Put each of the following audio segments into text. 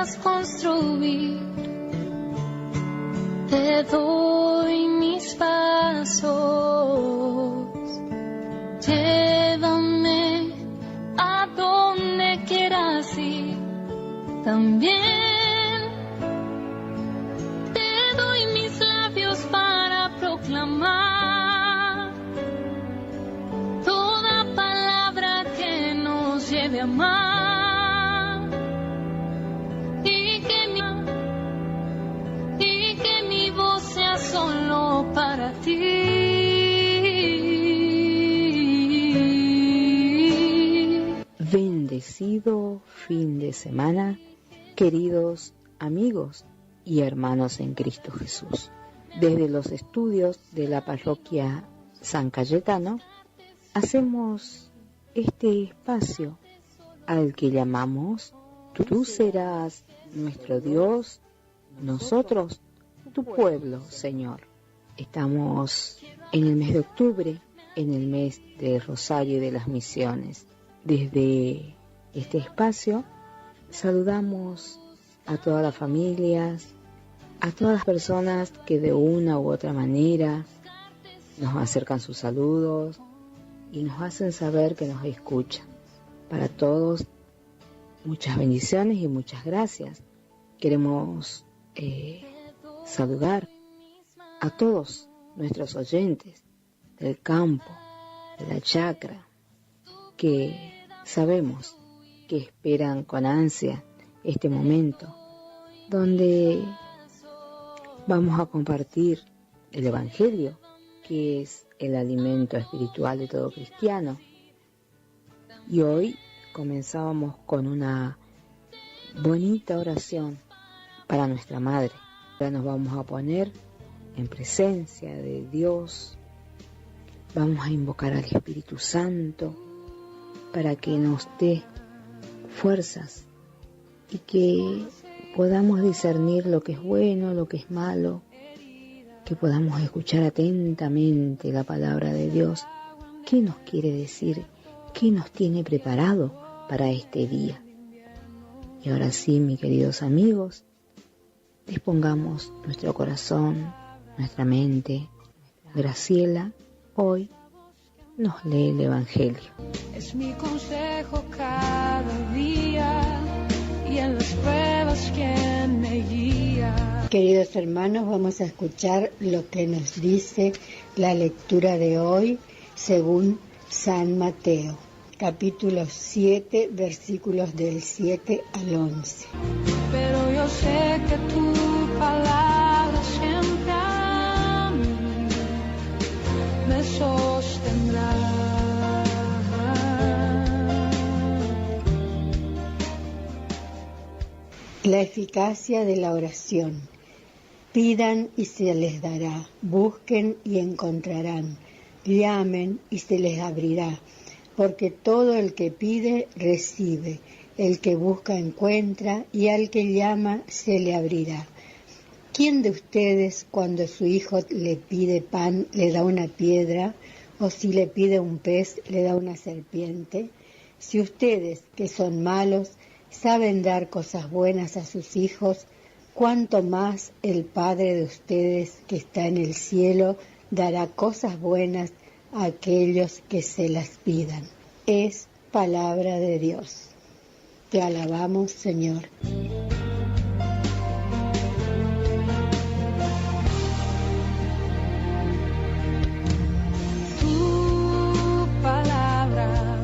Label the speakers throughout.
Speaker 1: quieras construir. Te doy mis pasos, llévame a donde quieras ir. También te doy mis labios para proclamar toda palabra que nos lleve a amar, y que mi voz sea solo para ti.
Speaker 2: Bendecido fin de semana, queridos amigos y hermanos en Cristo Jesús. Desde los estudios de la parroquia San Cayetano, hacemos este espacio al que llamamos Tú serás nuestro Dios, nosotros tu pueblo, Señor. Estamos en el mes de octubre, en el mes del Rosario y de las Misiones. Desde este espacio saludamos a todas las familias, a todas las personas que de una u otra manera nos acercan sus saludos y nos hacen saber que nos escuchan. Para todos, muchas bendiciones y muchas gracias. Queremos saludar a todos nuestros oyentes del campo, de la chacra, que sabemos que esperan con ansia este momento donde vamos a compartir el Evangelio, que es el alimento espiritual de todo cristiano. Y hoy comenzábamos con una bonita oración para nuestra Madre. Ahora nos vamos a poner en presencia de Dios, vamos a invocar al Espíritu Santo para que nos dé fuerzas y que podamos discernir lo que es bueno, lo que es malo, que podamos escuchar atentamente la palabra de Dios. ¿Qué nos quiere decir? ¿Qué nos tiene preparado para este día? Y ahora sí, mis queridos amigos, dispongamos nuestro corazón, nuestra mente. Graciela hoy nos lee el Evangelio.
Speaker 1: Es mi consejo cada día, y en las pruebas quien me guía.
Speaker 3: Queridos hermanos, vamos a escuchar lo que nos dice la lectura de hoy según San Mateo, capítulo 7, versículos del 7 al 11.
Speaker 1: Pero yo sé que tu palabra siempre a mí me sostendrá.
Speaker 3: La eficacia de la oración. Pidan y se les dará, busquen y encontrarán, llamen y se les abrirá, porque todo el que pide recibe, el que busca encuentra, y al que llama se le abrirá. ¿Quién de ustedes, cuando su hijo le pide pan, le da una piedra, o si le pide un pez, le da una serpiente? Si ustedes, que son malos, saben dar cosas buenas a sus hijos, cuánto más el Padre de ustedes que está en el cielo dará cosas buenas a aquellos que se las pidan. Es palabra de Dios. Te alabamos, Señor.
Speaker 1: Tu palabra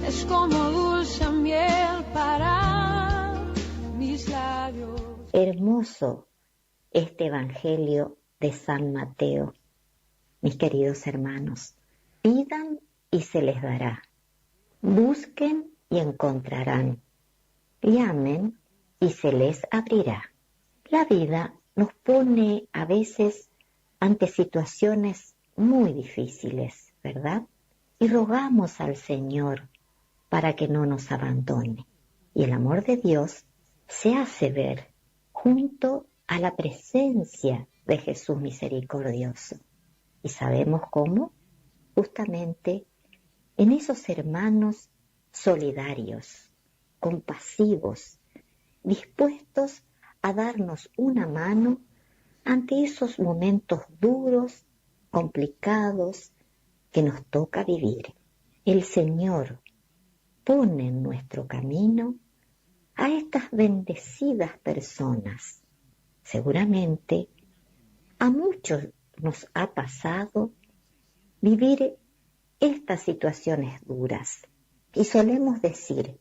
Speaker 1: es como dulce miel para mis labios.
Speaker 4: Hermoso este Evangelio de San Mateo. Mis queridos hermanos, pidan y se les dará. Busquen y encontrarán. Llamen y se les abrirá. La vida nos pone a veces ante situaciones muy difíciles, ¿verdad? Y rogamos al Señor para que no nos abandone. Y el amor de Dios se hace ver junto a la presencia de Jesús misericordioso. ¿Y sabemos cómo? Justamente en esos hermanos solidarios, compasivos, dispuestos a darnos una mano ante esos momentos duros, complicados que nos toca vivir. El Señor pone en nuestro camino a estas bendecidas personas. Seguramente a muchos nos ha pasado vivir estas situaciones duras y solemos decir,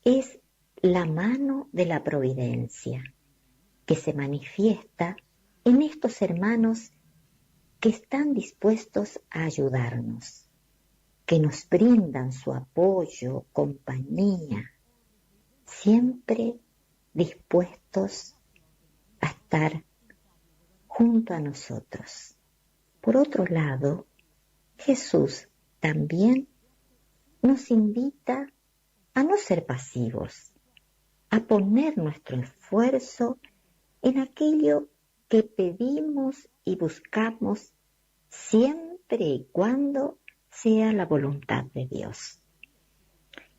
Speaker 4: es la mano de la providencia que se manifiesta en estos hermanos que están dispuestos a ayudarnos, que nos brindan su apoyo, compañía, siempre dispuestos a estar junto a nosotros. Por otro lado, Jesús también nos invita a no ser pasivos, a poner nuestro esfuerzo en aquello que pedimos y buscamos siempre y cuando sea la voluntad de Dios.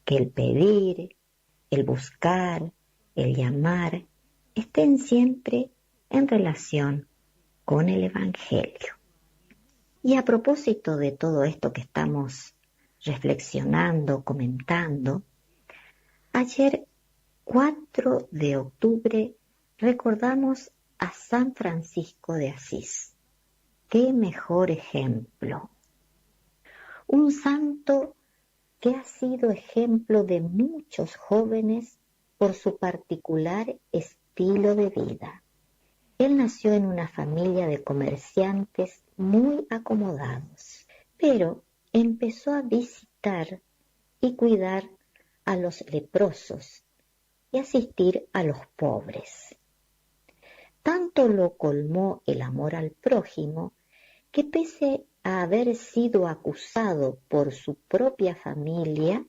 Speaker 4: Que el pedir, el buscar, el llamar estén siempre en relación con el Evangelio. Y a propósito de todo esto que estamos reflexionando, comentando, ayer 4 de octubre recordamos a San Francisco de Asís. ¡Qué mejor ejemplo! Un santo que ha sido ejemplo de muchos jóvenes por su particular estilo de vida. Él nació en una familia de comerciantes muy acomodados, pero empezó a visitar y cuidar a los leprosos y asistir a los pobres. Tanto lo colmó el amor al prójimo que pese a haber sido acusado por su propia familia,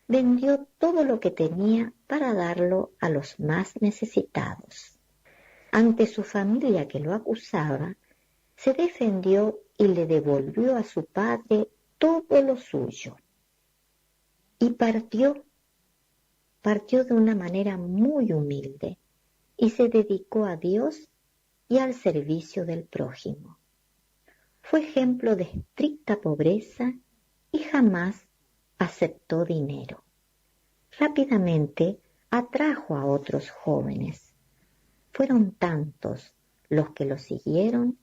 Speaker 4: vendió todo lo que tenía para darlo a los más necesitados. Ante su familia que lo acusaba, se defendió y le devolvió a su padre todo lo suyo. Y partió de una manera muy humilde y se dedicó a Dios y al servicio del prójimo. Fue ejemplo de estricta pobreza y jamás aceptó dinero. Rápidamente atrajo a otros jóvenes. Fueron tantos los que lo siguieron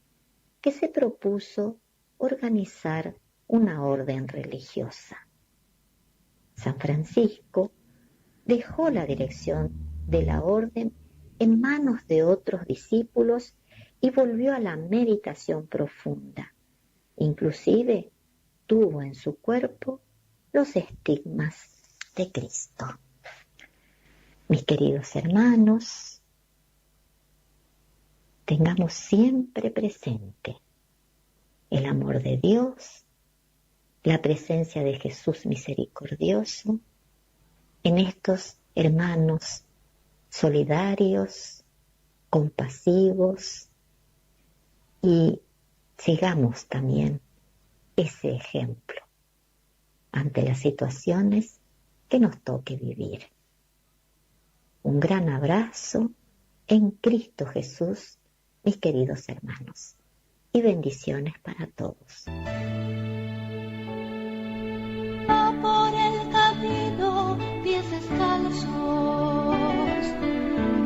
Speaker 4: que se propuso organizar una orden religiosa. San Francisco dejó la dirección de la orden en manos de otros discípulos y volvió a la meditación profunda. Inclusive tuvo en su cuerpo los estigmas de Cristo. Mis queridos hermanos, tengamos siempre presente el amor de Dios, la presencia de Jesús misericordioso en estos hermanos solidarios, compasivos, y sigamos también ese ejemplo ante las situaciones que nos toque vivir. Un gran abrazo en Cristo Jesús, mis queridos hermanos, y bendiciones para todos.
Speaker 1: Por el camino, pies descalzos,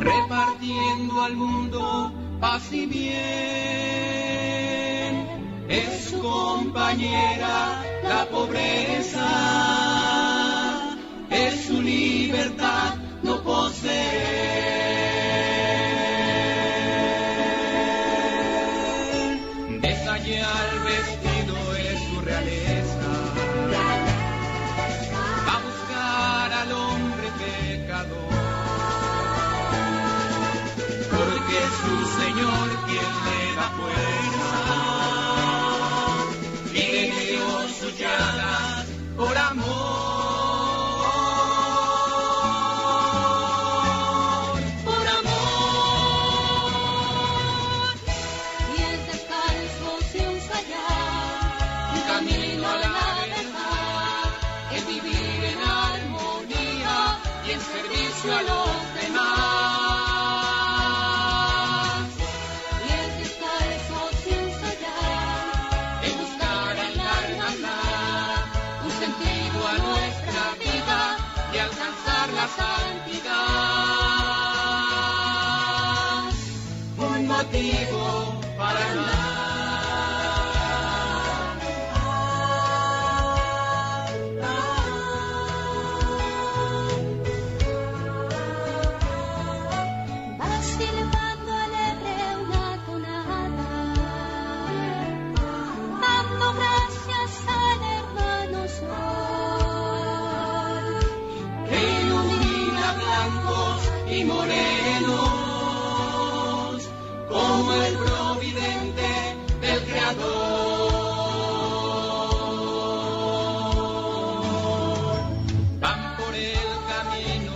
Speaker 5: repartiendo al mundo paz y bien. Es su compañera la pobreza, es su libertad no poseer. Desallá el vestido es su realeza, a buscar al hombre pecador, porque es su Señor quien le da fuerza y le dio sus llagas por amor. motivo para amar.
Speaker 1: Va silbando alegre una tonada, dando gracias al hermano sol,
Speaker 5: Que ilumina blancos y morenos, como el providente del Creador. Van por el camino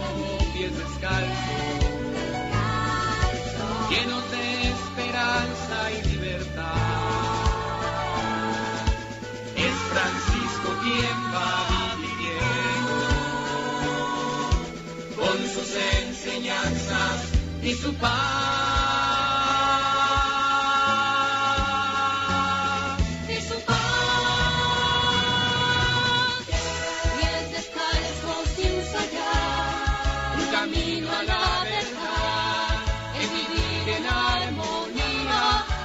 Speaker 5: pies descalzos, llenos de esperanza y libertad. Es Francisco quien va viviendo con sus enseñanzas y su paz.
Speaker 1: de su paz. Pies descalzos sin fallar,
Speaker 5: Un camino a la verdad es vivir en armonía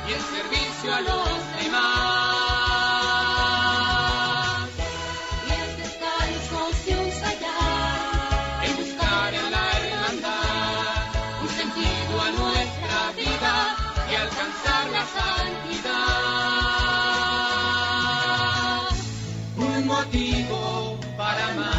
Speaker 5: y en servicio a los demás.
Speaker 1: pies descalzos sin fallar,
Speaker 5: En buscar en la hermandad un sentido a nuestra vida y alcanzar la santidad. Un motivo para amar.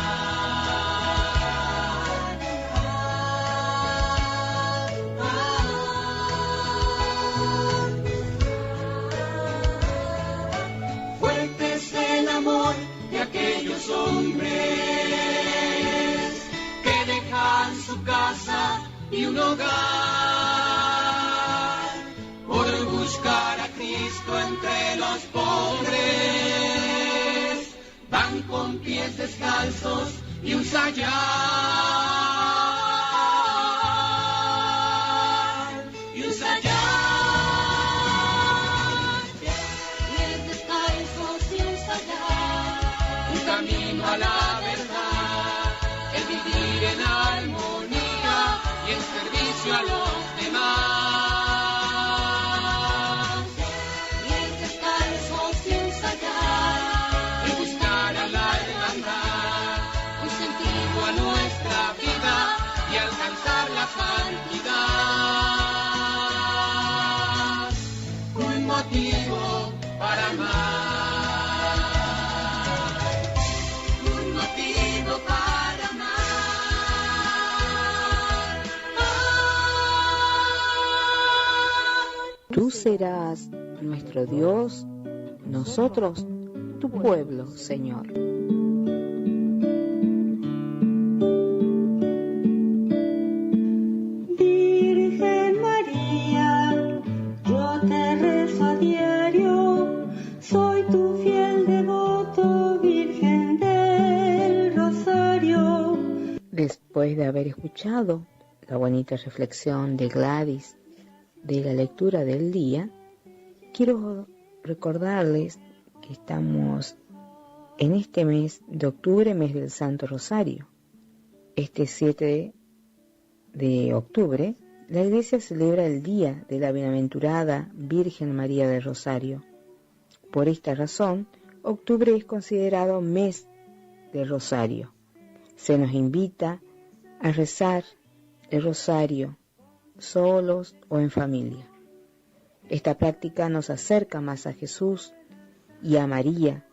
Speaker 5: Fuerte es el amor de aquellos hombres que dejan su casa y un hogar por buscar a Cristo entre los pobres. Van con pies descalzos y un sayal. Y un sayal.
Speaker 1: pies descalzos sin fallar,
Speaker 5: Un camino a la verdad, el vivir en armonía y en servicio a los demás.
Speaker 1: pies descalzos sin fallar,
Speaker 5: Y buscar a la hermandad un sentido a nuestra vida y alcanzar la santidad. Un motivo para amar. Un motivo para amar.
Speaker 2: Tú serás nuestro Dios, nosotros tu pueblo, Señor.
Speaker 3: Virgen María, yo te rezo a diario, soy tu fiel devoto, Virgen del Rosario.
Speaker 2: Después de haber escuchado la bonita reflexión de Gladys de la lectura del día, quiero recordarles que estamos en este mes de octubre, mes del Santo Rosario. Este 7 de octubre, la Iglesia celebra el Día de la Bienaventurada Virgen María del Rosario. Por esta razón, octubre es considerado mes del Rosario. Se nos invita a rezar el Rosario, solos o en familia. Esta práctica nos acerca más a Jesús y a María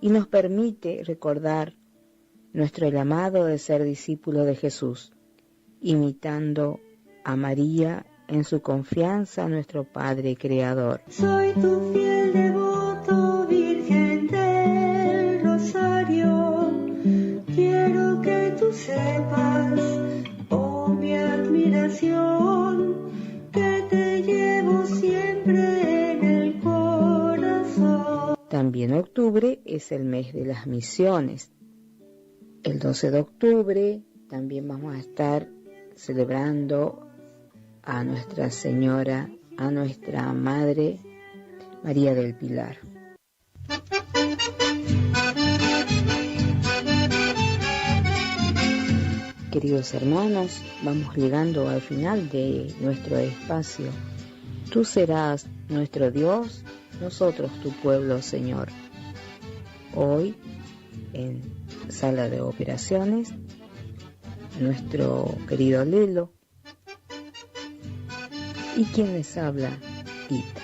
Speaker 2: y nos permite recordar nuestro llamado de ser discípulos de Jesús, imitando a María en su confianza a nuestro Padre Creador.
Speaker 3: Soy tu fiel devoto, Virgen del Rosario. Quiero que tú sepas, oh mi admiración, que te llevo siempre en el corazón.
Speaker 2: También octubre es el mes de las misiones. El 12 de octubre también vamos a estar celebrando a Nuestra Señora, a nuestra Madre María del Pilar. Queridos hermanos, vamos llegando al final de nuestro espacio Tú serás nuestro Dios, nosotros tu pueblo, Señor. Hoy, en sala de operaciones, nuestro querido Lelo y quien les habla, Ita.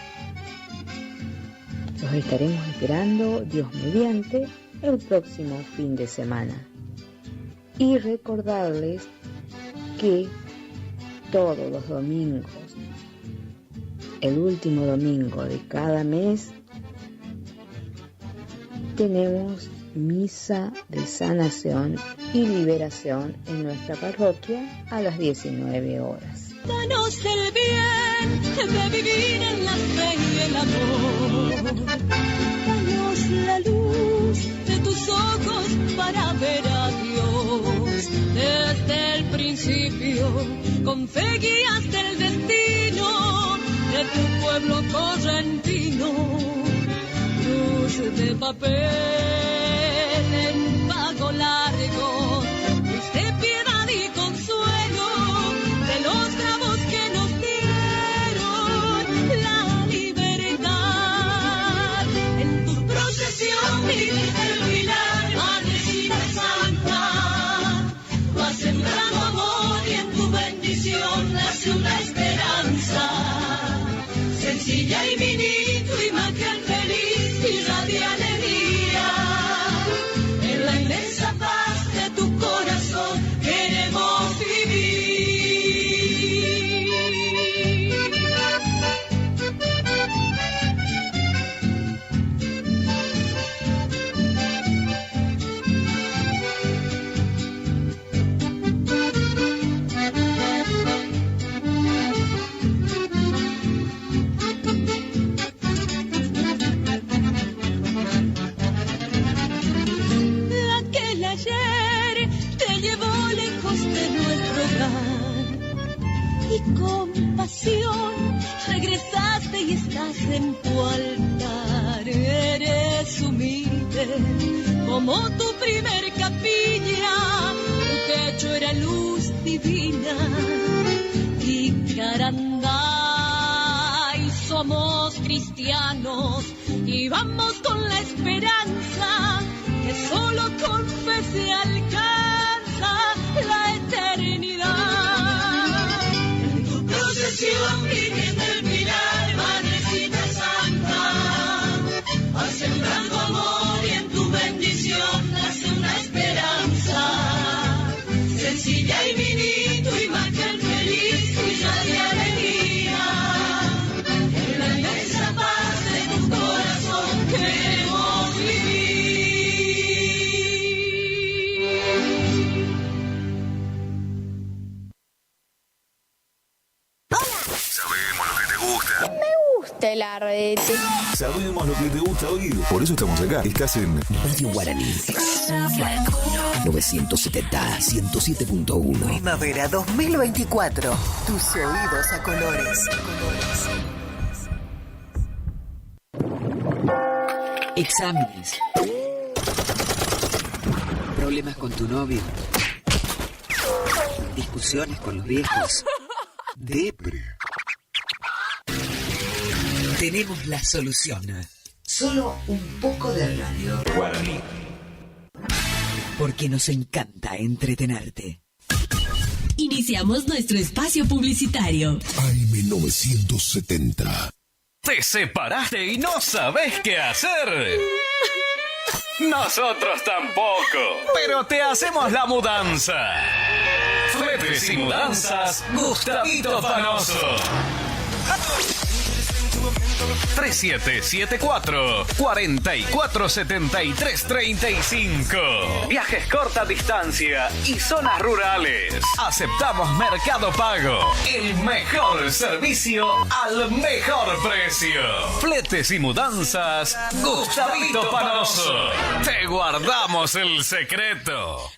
Speaker 2: Los estaremos esperando, Dios mediante, el próximo fin de semana. Y recordarles que todos los domingos, el último domingo de cada mes, tenemos misa de sanación y liberación en nuestra parroquia a las 19 horas.
Speaker 1: Danos el bien de vivir en la fe y el amor. Danos la luz de tus ojos para ver a Dios. Desde el principio, con fe guiaste el destino de tu pueblo correntino. Cruz de papel en pago largo, luz de piedad y consuelo de los bravos que nos dieron la libertad. En tu procesión vives el pilar, Madrecita Santa, vas sembrando amor y en tu bendición nace una esperanza. Sencilla y vinito, imagen feliz, irradia alegría. En la inmensa paz de tu corazón queremos vivir. Y con pasión regresaste y estás en tu altar. Eres humilde como tu primer capilla, tu techo era luz divina. Y caranday, somos cristianos y vamos con la esperanza que solo con fe se alcanza la eternidad. Virgen del Pilar, Madrecita Santa, vas sembrando amor y en tu bendición nace una esperanza. Sencilla y vinito, imagen feliz, tuya de alegría. En la inmensa paz de tu corazón queremos vivir.
Speaker 6: El arrete.
Speaker 7: Sabemos lo que te gusta oír, por eso estamos acá. Estás en
Speaker 8: Radio Guaraní. 970, 107.1.
Speaker 9: Primavera 2024. Tus oídos a colores.
Speaker 8: Exámenes. Problemas con tu novio. Discusiones con los viejos.
Speaker 7: Depre.
Speaker 8: Tenemos la solución. Solo un poco de radio.
Speaker 7: Guaraní.
Speaker 8: Porque nos encanta entretenerte.
Speaker 10: Iniciamos nuestro espacio publicitario.
Speaker 7: AM970.
Speaker 11: ¿Te separaste y no sabés qué hacer? Nosotros tampoco, pero te hacemos la mudanza. Fletes y mudanzas, Gustavito Panoso. 3774-447335. Viajes corta distancia y zonas rurales. Aceptamos Mercado Pago. El mejor servicio al mejor precio. Fletes y mudanzas, Gustavito Panoso. Te guardamos el secreto.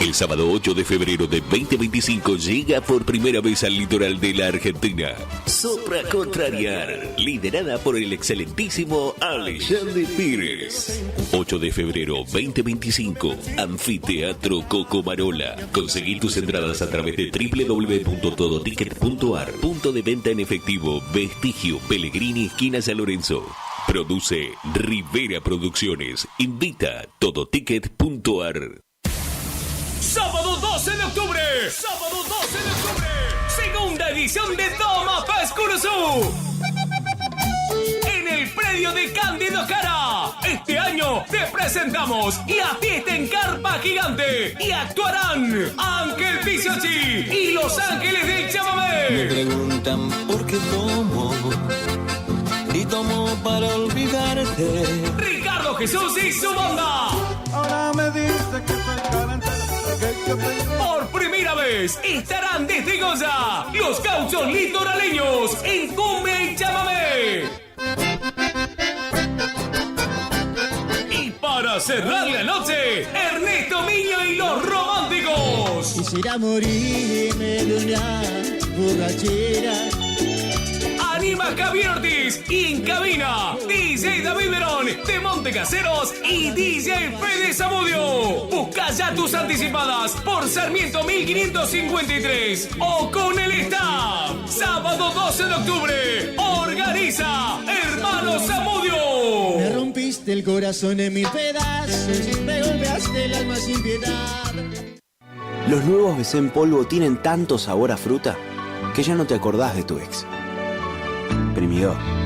Speaker 12: El sábado 8 de febrero de 2025 llega por primera vez al litoral de la Argentina. Sopra Contrariar, liderada por el excelentísimo Alexandre Pires. 8 de febrero 2025, Anfiteatro Cocomarola. Conseguí tus entradas a través de www.todoticket.ar. Punto de venta en efectivo, Vestigio, Pellegrini, esquina San Lorenzo. Produce Rivera Producciones. Invita todoticket.ar.
Speaker 11: Sábado 12 de octubre. Sábado 12 de octubre. Segunda edición de Toma Paz Curuzú. En el predio de Cándido Cara. Este año te presentamos La Fiesta en Carpa Gigante. Y actuarán Ángel Pizzochi y Los Ángeles del Chamamé.
Speaker 13: Me preguntan por qué tomo. Y tomo para olvidarte.
Speaker 11: Ricardo Jesús y su banda.
Speaker 13: Ahora me dice que soy carantera.
Speaker 11: Por primera vez estarán desde Goya los Gauchos Litoraleños en Cumbia y Chamamé. Y para cerrar la noche, Ernesto Miño y los Románticos.
Speaker 14: Quisiera morirme de una borrachera.
Speaker 11: Anima Javier Ortiz y en cabina DJ David Verón de Montecaseros y DJ Fede Zamudio. Busca ya tus anticipadas por Sarmiento 1553 o con el staff. Sábado 12 de octubre. Organiza Hermanos Zamudio.
Speaker 14: Me rompiste el corazón en mil pedazos. Me golpeaste el alma sin piedad.
Speaker 15: Los nuevos BC en polvo tienen tanto sabor a fruta que ya no te acordás de tu ex. Primidor.